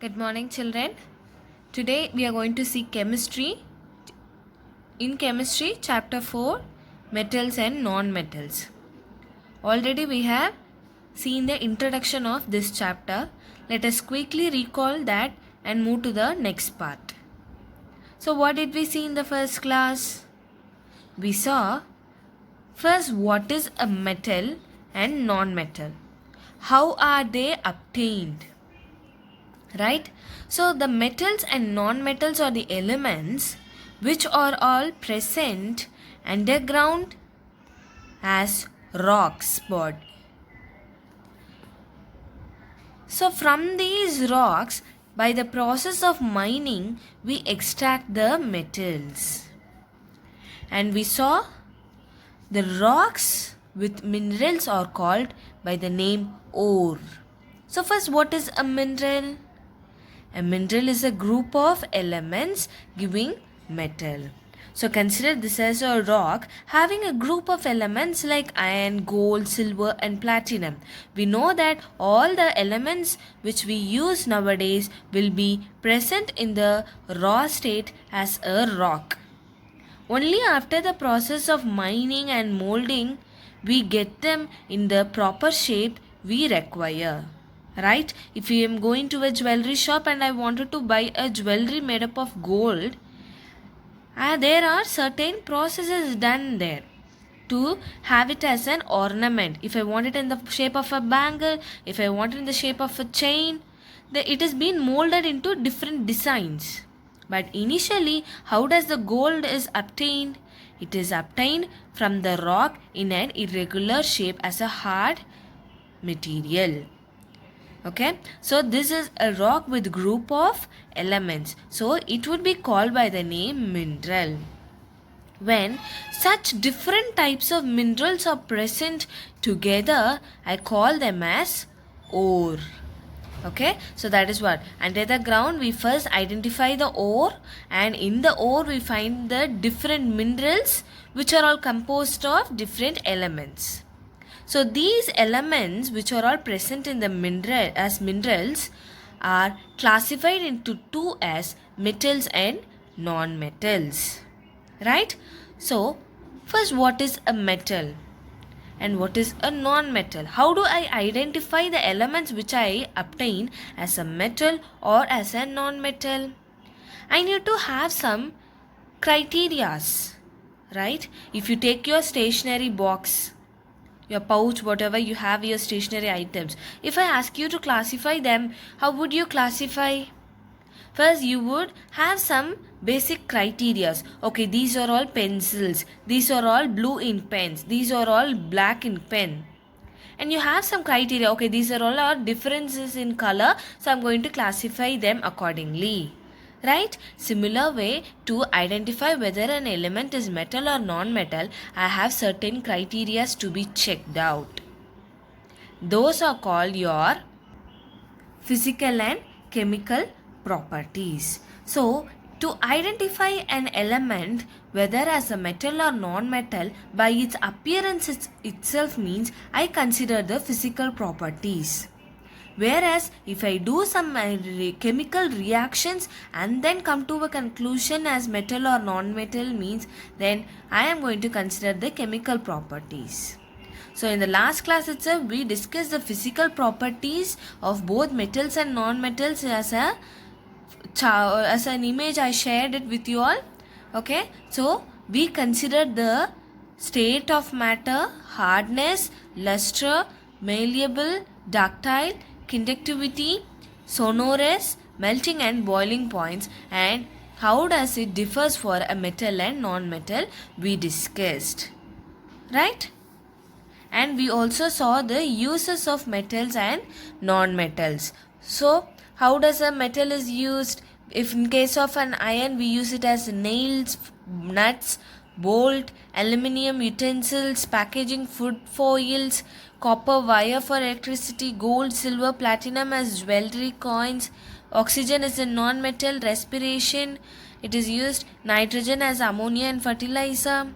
Good morning, children. Today we are going to see chemistry. In chemistry, chapter 4, metals and non-metals. Already we have seen the introduction of this chapter. Let us quickly recall that and move to the next part. So what did we see in the first class? We saw first what is a metal and non-metal. How are they obtained? Right? So the metals and non-metals are the elements which are all present underground as rocks body. So from these rocks, by the process of mining, we extract the metals. And we saw the rocks with minerals are called by the name ore. So first, what is a mineral? A mineral is a group of elements giving metal. So consider this as a rock having a group of elements like iron, gold, silver and platinum. We know that all the elements which we use nowadays will be present in the raw state as a rock. Only after the process of mining and molding we get them in the proper shape we require. Right? If I am going to a jewelry shop and I wanted to buy a jewelry made up of gold, there are certain processes done there to have it as an ornament. If I want it in the shape of a bangle, if I want it in the shape of a chain, it has been molded into different designs. But initially, how does the gold is obtained? It is obtained from the rock in an irregular shape as a hard material. Okay, so this is a rock with group of elements, so it would be called by the name mineral. When such different types of minerals are present together, I call them as ore. Okay, so that is what under the ground we first identify the ore, and in the ore we find the different minerals which are all composed of different elements. So these elements which are all present in the mineral as minerals are classified into two as metals and non-metals. Right? So first, what is a metal and what is a non-metal? How do I identify the elements which I obtain as a metal or as a non-metal? I need to have some criterias. Right? If you take your stationery box, your pouch, whatever you have your stationery items, if I ask you to classify them, how would you classify? First, you would have some basic criterias. Okay, these are all pencils, these are all blue ink pens, these are all black ink pen, and you have some criteria. Okay, these are all our differences in color, so I'm going to classify them accordingly. Right? Similar way, to identify whether an element is metal or non-metal, I have certain criteria to be checked out. Those are called your physical and chemical properties. So, to identify an element whether as a metal or non-metal by its appearance itself means I consider the physical properties. Whereas if I do some chemical reactions and then come to a conclusion as metal or non-metal means, then I am going to consider the chemical properties. So in the last class itself we discussed the physical properties of both metals and non-metals as an image. I shared it with you all. Okay, so we considered the state of matter, hardness, luster, malleable, ductile, conductivity, sonorous, melting and boiling points, and how does it differs for a metal and non-metal we discussed. Right? And we also saw the uses of metals and non-metals. So how does a metal is used? If in case of an iron we use it as nails, nuts, bolt, aluminium utensils, packaging, food foils, copper wire for electricity, gold, silver, platinum as jewelry, coins. Oxygen is a non-metal, respiration. It is used, nitrogen as ammonia and fertilizer.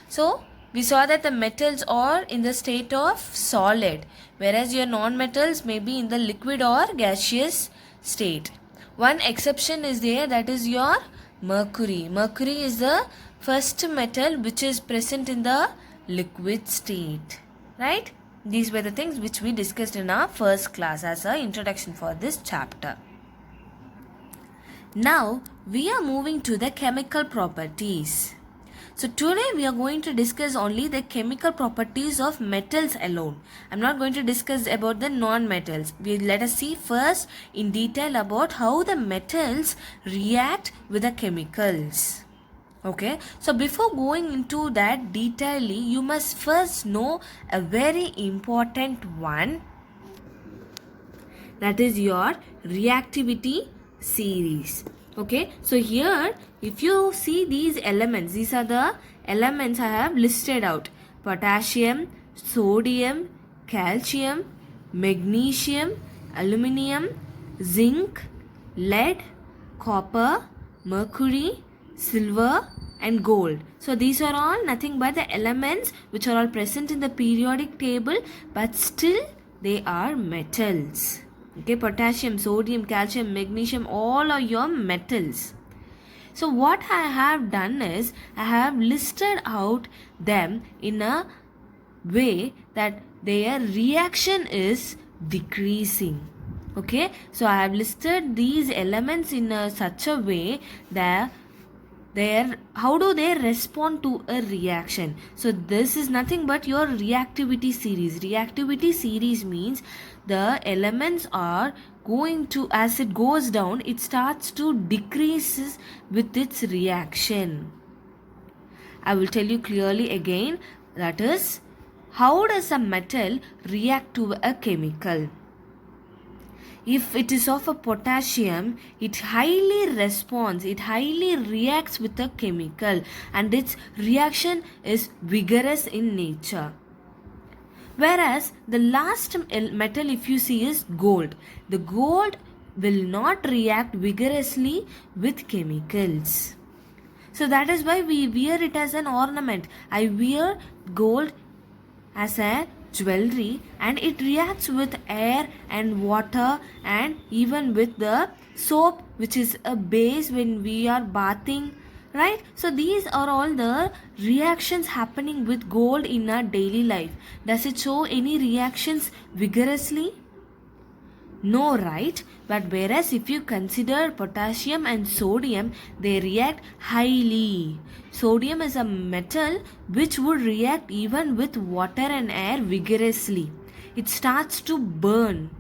So we saw that the metals are in the state of solid, whereas your non-metals may be in the liquid or gaseous state. One exception is there, that is your mercury. Mercury is the first metal which is present in the liquid state, right? These were the things which we discussed in our first class as an introduction for this chapter. Now we are moving to the chemical properties. So today we are going to discuss only the chemical properties of metals alone. I am not going to discuss about the non-metals. Let us see first in detail about how the metals react with the chemicals. Okay, so before going into that detailedly, you must first know a very important one, that is your reactivity series. Okay, so here if you see these elements, these are the elements I have listed out: potassium, sodium, calcium, magnesium, aluminium, zinc, lead, copper, mercury, silver and gold. So these are all nothing but the elements which are all present in the periodic table, but still they are metals. Okay, potassium, sodium, calcium, magnesium, all are your metals. So what I have done is I have listed out them in a way that their reaction is decreasing. Okay, so I have listed these elements in such a way that how do they respond to a reaction. So this is nothing but your reactivity series. Reactivity series means the elements are going to, as it goes down, it starts to decrease with its reaction. I will tell you clearly again, that is, how does a metal react to a chemical? If it is of a potassium, it highly responds, it highly reacts with a chemical, and its reaction is vigorous in nature. Whereas the last metal, if you see, is gold. The gold will not react vigorously with chemicals. So that is why we wear it as an ornament. I wear gold as a jewelry, and it reacts with air and water and even with the soap, which is a base when we are bathing, right? So these are all the reactions happening with gold in our daily life. Does it show any reactions vigorously? No, right? But whereas if you consider potassium and sodium, they react highly. Sodium is a metal which would react even with water and air vigorously. It starts to burn.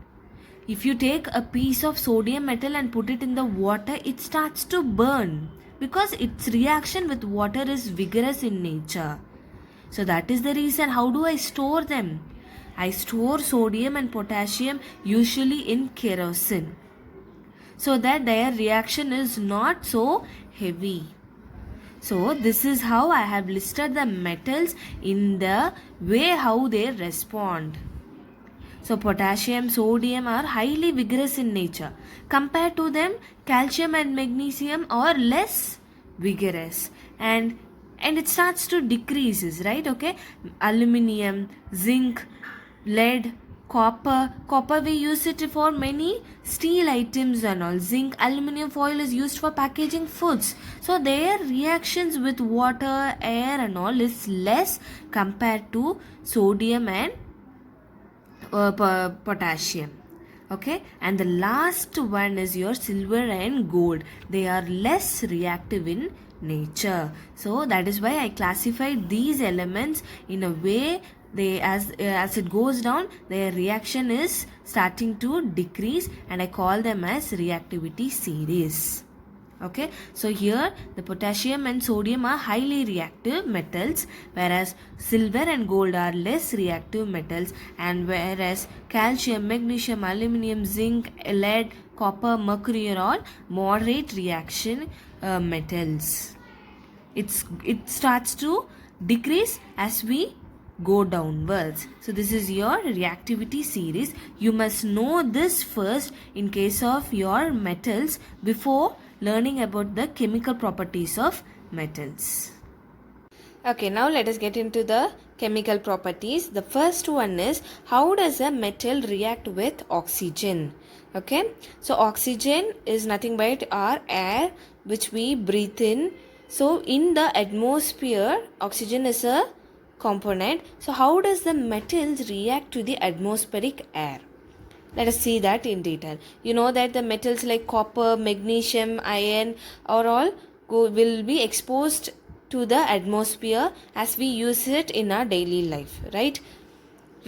If you take a piece of sodium metal and put it in the water, it starts to burn because its reaction with water is vigorous in nature. So that is the reason. How do I store them? I store sodium and potassium usually in kerosene, so that their reaction is not so heavy. So this is how I have listed the metals in the way how they respond. So potassium, sodium are highly vigorous in nature. Compared to them, calcium and magnesium are less vigorous, and it starts to decreases, right? Okay, aluminium, zinc, lead, copper we use it for many steel items and all. Zinc, aluminium foil is used for packaging foods. So their reactions with water, air and all is less compared to sodium and potassium. Okay, and the last one is your silver and gold. They are less reactive in nature. So that is why I classified these elements in a way they as it goes down, their reaction is starting to decrease, and I call them as reactivity series. Okay, so here the potassium and sodium are highly reactive metals, whereas silver and gold are less reactive metals, and whereas calcium, magnesium, aluminium, zinc, lead, copper, mercury are all moderate reaction metals. It starts to decrease as we go downwards. So this is your reactivity series. You must know this first in case of your metals before learning about the chemical properties of metals. Okay, now let us get into the chemical properties. The first one is, how does a metal react with oxygen? Okay, so oxygen is nothing but our air which we breathe in. So in the atmosphere, oxygen is a component. So how does the metals react to the atmospheric air? Let us see that in detail. You know that the metals like copper, magnesium, iron are all will be exposed to the atmosphere as we use it in our daily life, right?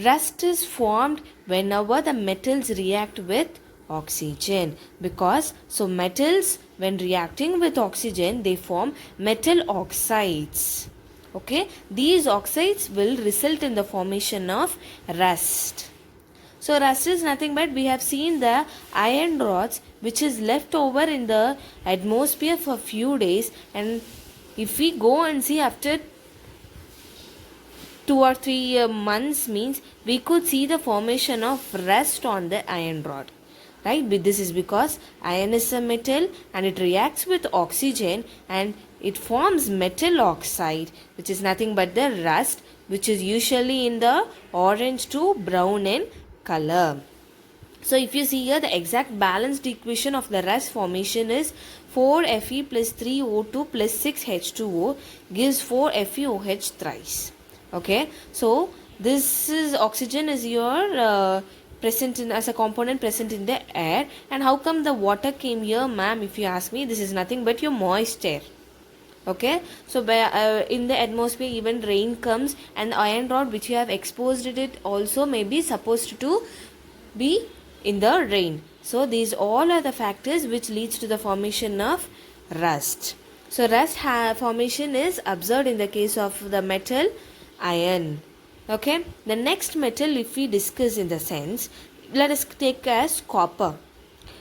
Rust is formed whenever the metals react with oxygen, because so metals when reacting with oxygen they form metal oxides. Okay, these oxides will result in the formation of rust. So rust is nothing but, we have seen the iron rods which is left over in the atmosphere for few days, and if we go and see after 2 or 3 months, means we could see the formation of rust on the iron rod, right? But this is because iron is a metal and it reacts with oxygen and it forms metal oxide, which is nothing but the rust, which is usually in the orange to brown in color. So if you see here, the exact balanced equation of the rust formation is 4Fe plus 3O2 plus 6H2O gives 4FeOH thrice. Okay, so this is oxygen is your present in as a component present in the air. And how come the water came here, ma'am? If you ask me, this is nothing but your moist air. Okay, so in the atmosphere even rain comes, and the iron rod which you have exposed it also may be supposed to be in the rain. So these all are the factors which leads to the formation of rust. So rust formation is observed in the case of the metal iron. Okay, the next metal if we discuss in the sense, let us take as copper.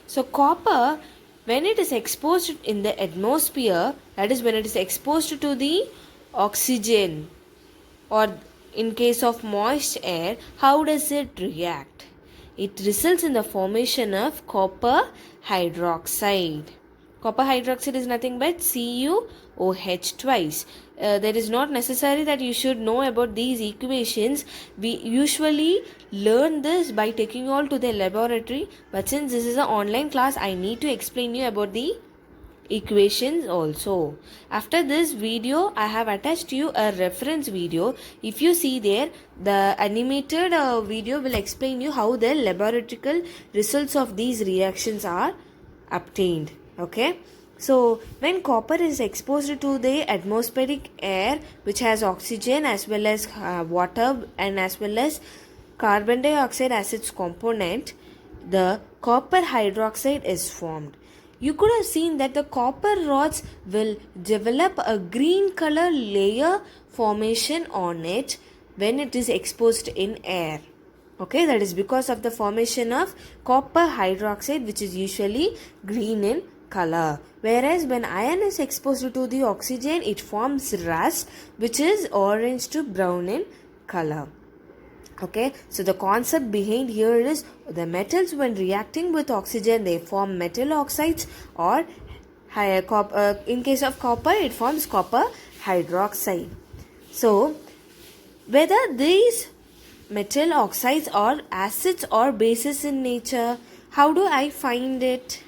So copper, when it is exposed in the atmosphere, that is when it is exposed to the oxygen, or in case of moist air, how does it react? It results in the formation of copper hydroxide. Copper hydroxide is nothing but CuOH twice. There is not necessary that you should know about these equations. We usually learn this by taking all to the laboratory, but since this is an online class, I need to explain you about the equations also. After this video, I have attached you a reference video. If you see there, the animated video will explain you how the laboratory results of these reactions are obtained. Okay, so when copper is exposed to the atmospheric air which has oxygen as well as water and as well as carbon dioxide as its component, the copper hydroxide is formed. You could have seen that the copper rods will develop a green color layer formation on it when it is exposed in air. Okay, that is because of the formation of copper hydroxide, which is usually green in color. Whereas when iron is exposed to the oxygen, it forms rust, which is orange to brown in color. Okay, so the concept behind here is the metals when reacting with oxygen they form metal oxides, or in case of copper it forms copper hydroxide. So whether these metal oxides are acids or bases in nature, how do I find it?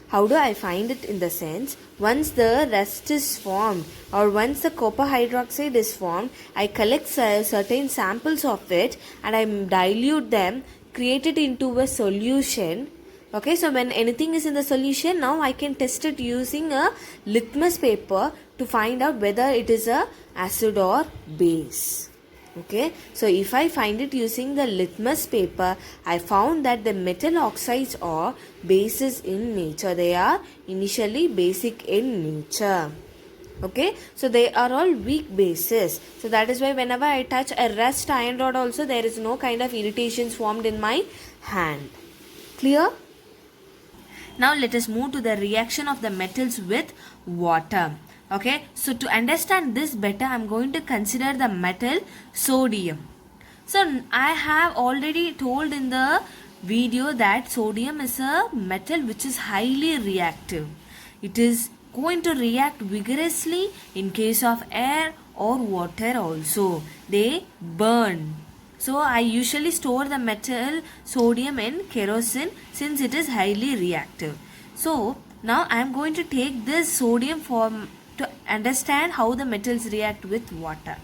How do I find it in the sense, once the rust is formed or once the copper hydroxide is formed, I collect certain samples of it and I dilute them, create it into a solution. Okay, so when anything is in the solution, now I can test it using a litmus paper to find out whether it is a acid or base. Okay, so if I find it using the litmus paper, I found that the metal oxides are bases in nature. They are initially basic in nature. Okay, so they are all weak bases. So that is why whenever I touch a rust iron rod also, there is no kind of irritations formed in my hand. Clear? Now let us move to the reaction of the metals with water. Okay, so to understand this better, I am going to consider the metal sodium. So I have already told in the video that sodium is a metal which is highly reactive. It is going to react vigorously in case of air or water also. They burn. So I usually store the metal sodium in kerosene since it is highly reactive. So now I am going to take this sodium form to understand how the metals react with water.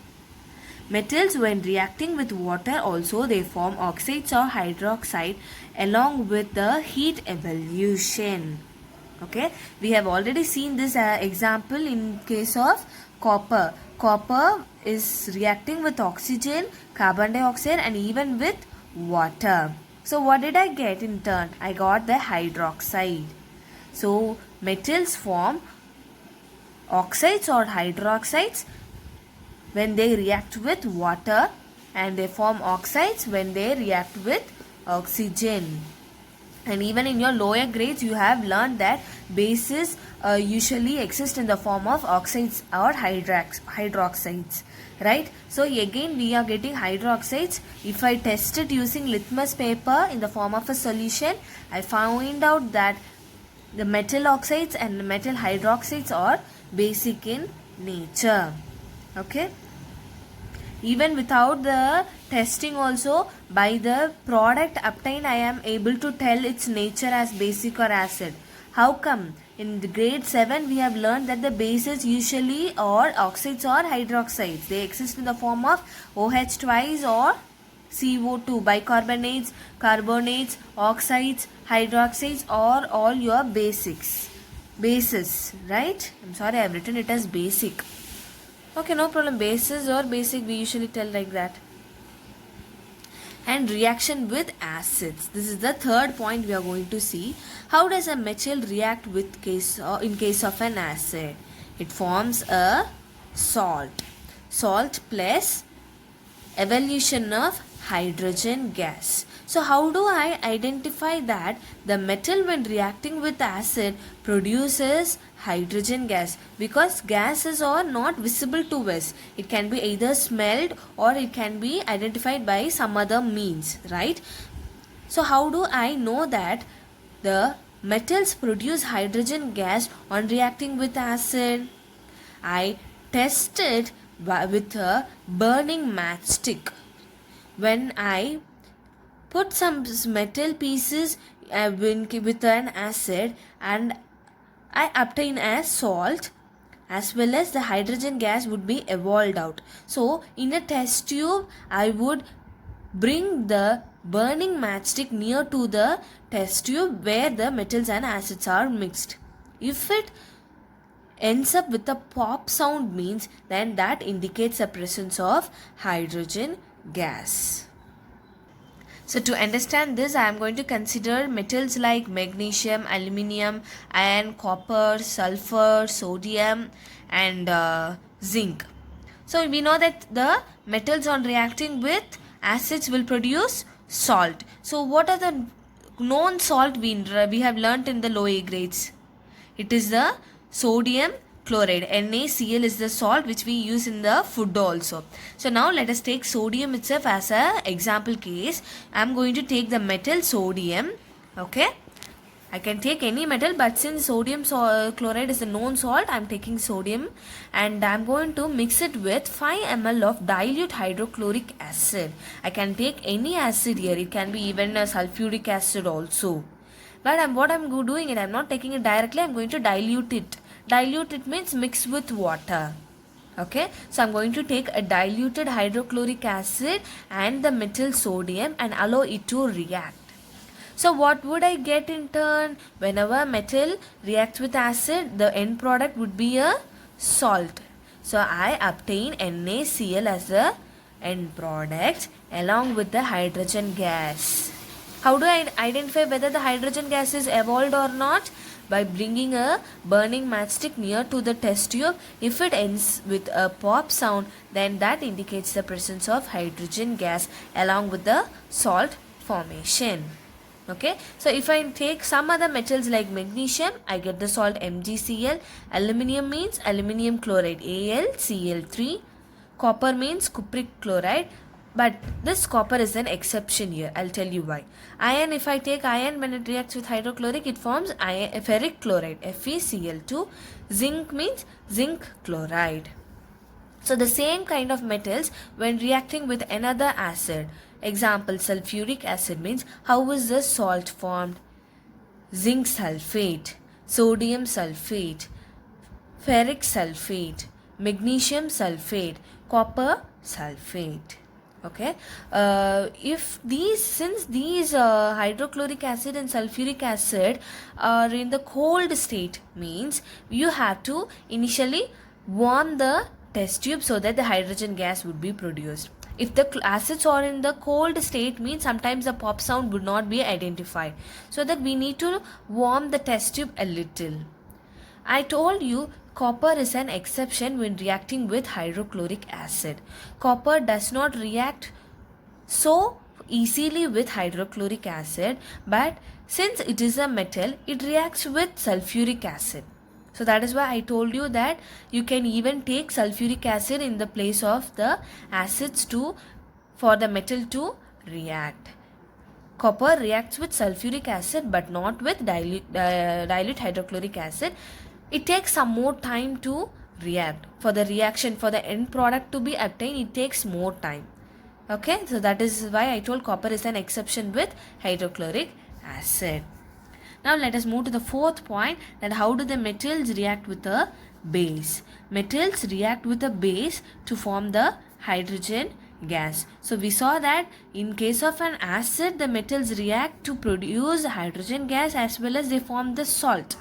Metals when reacting with water also they form oxides or hydroxide along with the heat evolution. Okay, we have already seen this example in case of copper. Copper is reacting with oxygen, carbon dioxide and even with water. So what did I get in turn? I got the hydroxide. So metals form oxides or hydroxides when they react with water, and they form oxides when they react with oxygen. And even in your lower grades you have learned that bases usually exist in the form of oxides or hydroxides, right? So again we are getting hydroxides. If I test it using litmus paper in the form of a solution, I find out that the metal oxides and metal hydroxides are basic in nature. Okay, even without the testing also, by the product obtained I am able to tell its nature as basic or acid. How come? In the grade 7 we have learned that the bases usually are oxides or hydroxides. They exist in the form of OH twice or CO2, bicarbonates, carbonates, oxides, hydroxides are all your bases, right? I'm sorry, I've written it as basic. Okay, no problem. Bases or basic, we usually tell like that. And reaction with acids. This is the third point we are going to see. How does a metal react with in case of an acid? It forms a salt. Salt plus evolution of hydrogen gas. So how do I identify that the metal when reacting with acid produces hydrogen gas? Because gases are not visible to us. It can be either smelled or it can be identified by some other means, right? So how do I know that the metals produce hydrogen gas on reacting with acid? I test it with a burning matchstick. When I put some metal pieces with an acid and I obtain a salt, as well as the hydrogen gas would be evolved out. So in a test tube I would bring the burning matchstick near to the test tube where the metals and acids are mixed. If it ends up with a pop sound means then that indicates the presence of hydrogen gas. So to understand this, I am going to consider metals like magnesium, aluminium, iron, copper, sulfur, sodium and zinc. So we know that the metals on reacting with acids will produce salt. So what are the known salt we have learnt in the lower grades? It is the sodium chloride. NaCl is the salt which we use in the food also. So now let us take sodium itself as a example case. I am going to take the metal sodium. Okay, I can take any metal, but since sodium chloride is a known salt, I am taking sodium and I am going to mix it with 5 ml of dilute hydrochloric acid. I can take any acid here. It can be even a sulfuric acid also. But what I'm doing it, I'm not taking it directly, I'm going to dilute it. Dilute it means mix with water. Okay, so I'm going to take a diluted hydrochloric acid and the metal sodium and allow it to react. So what would I get in turn? Whenever metal reacts with acid, the end product would be a salt. So I obtain NaCl as the end product along with the hydrogen gas. How do I identify whether the hydrogen gas is evolved or not? By bringing a burning matchstick near to the test tube. If it ends with a pop sound, then that indicates the presence of hydrogen gas along with the salt formation. Okay, so if I take some other metals like magnesium, I get the salt MgCl. Aluminium means aluminium chloride, AlCl3. Copper means cupric chloride. But this copper is an exception here. I'll tell you why. Iron, if I take iron, when it reacts with hydrochloric, it forms ferric chloride, FeCl2. Zinc means zinc chloride. So the same kind of metals when reacting with another acid. Example, sulfuric acid means how is the salt formed? Zinc sulfate, sodium sulfate, ferric sulfate, magnesium sulfate, copper sulfate. Okay, if these, since these hydrochloric acid and sulfuric acid are in the cold state, means you have to initially warm the test tube so that the hydrogen gas would be produced. If the acids are in the cold state, means sometimes the pop sound would not be identified, so that we need to warm the test tube a little. I told you copper is an exception when reacting with hydrochloric acid. Copper does not react so easily with hydrochloric acid, but since it is a metal, it reacts with sulfuric acid. So that is why I told you that you can even take sulfuric acid in the place of the acids for the metal to react. Copper reacts with sulfuric acid but not with dilute hydrochloric acid. It takes some more time to react. For the reaction, for the end product to be obtained, it takes more time. Okay, so that is why I told copper is an exception with hydrochloric acid. Now let us move to the fourth point, that how do the metals react with a base? Metals react with a base to form the hydrogen gas. So we saw that in case of an acid, the metals react to produce hydrogen gas as well as they form the salt.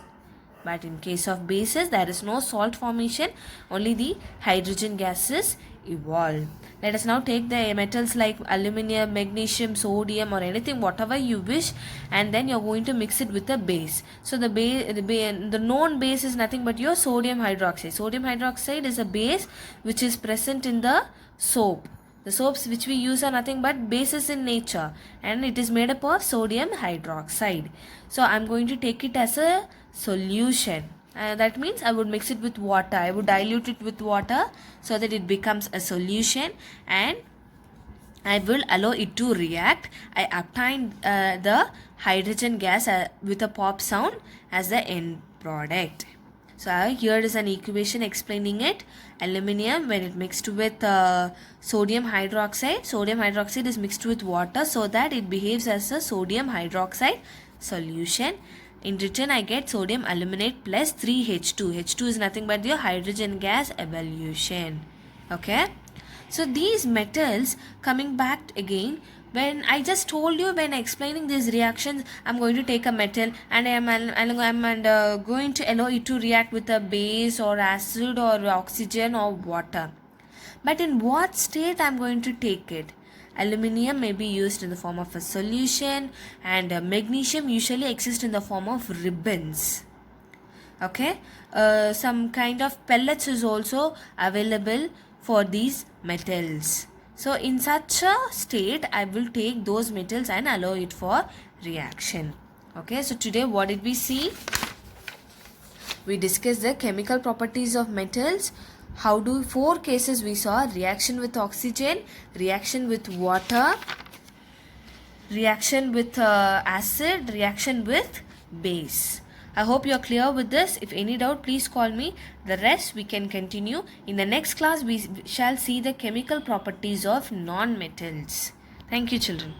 But in case of bases, there is no salt formation, only the hydrogen gases evolve. Let us now take the metals like aluminium, magnesium, sodium or anything, whatever you wish, and then you are going to mix it with a base. So the known base is nothing but your sodium hydroxide. Sodium hydroxide is a base which is present in the soap. The soaps which we use are nothing but bases in nature, and it is made up of sodium hydroxide. So I am going to take it as a solution. That means I would mix it with water. I would dilute it with water so that it becomes a solution, and I will allow it to react. I obtain the hydrogen gas with a pop sound as the end product. So here is an equation explaining it. Aluminium, when it mixed with sodium hydroxide is mixed with water so that it behaves as a sodium hydroxide solution. In return, I get sodium aluminate plus 3H2. H2 is nothing but the hydrogen gas evolution. Okay. So these metals, coming back again, when I just told you, when explaining these reactions, I'm going to take a metal and I'm going to allow it to react with a base or acid or oxygen or water. But in what state I'm going to take it? Aluminium may be used in the form of a solution, and magnesium usually exists in the form of ribbons. Okay, some kind of pellets is also available for these metals. So in such a state, I will take those metals and allow it for reaction. Okay, so today what did we see? We discussed the chemical properties of metals. How do 4 cases we saw: reaction with oxygen, reaction with water, reaction with acid, reaction with base. I hope you are clear with this. If any doubt, please call me. The rest we can continue. In the next class, we shall see the chemical properties of non-metals. Thank you, children.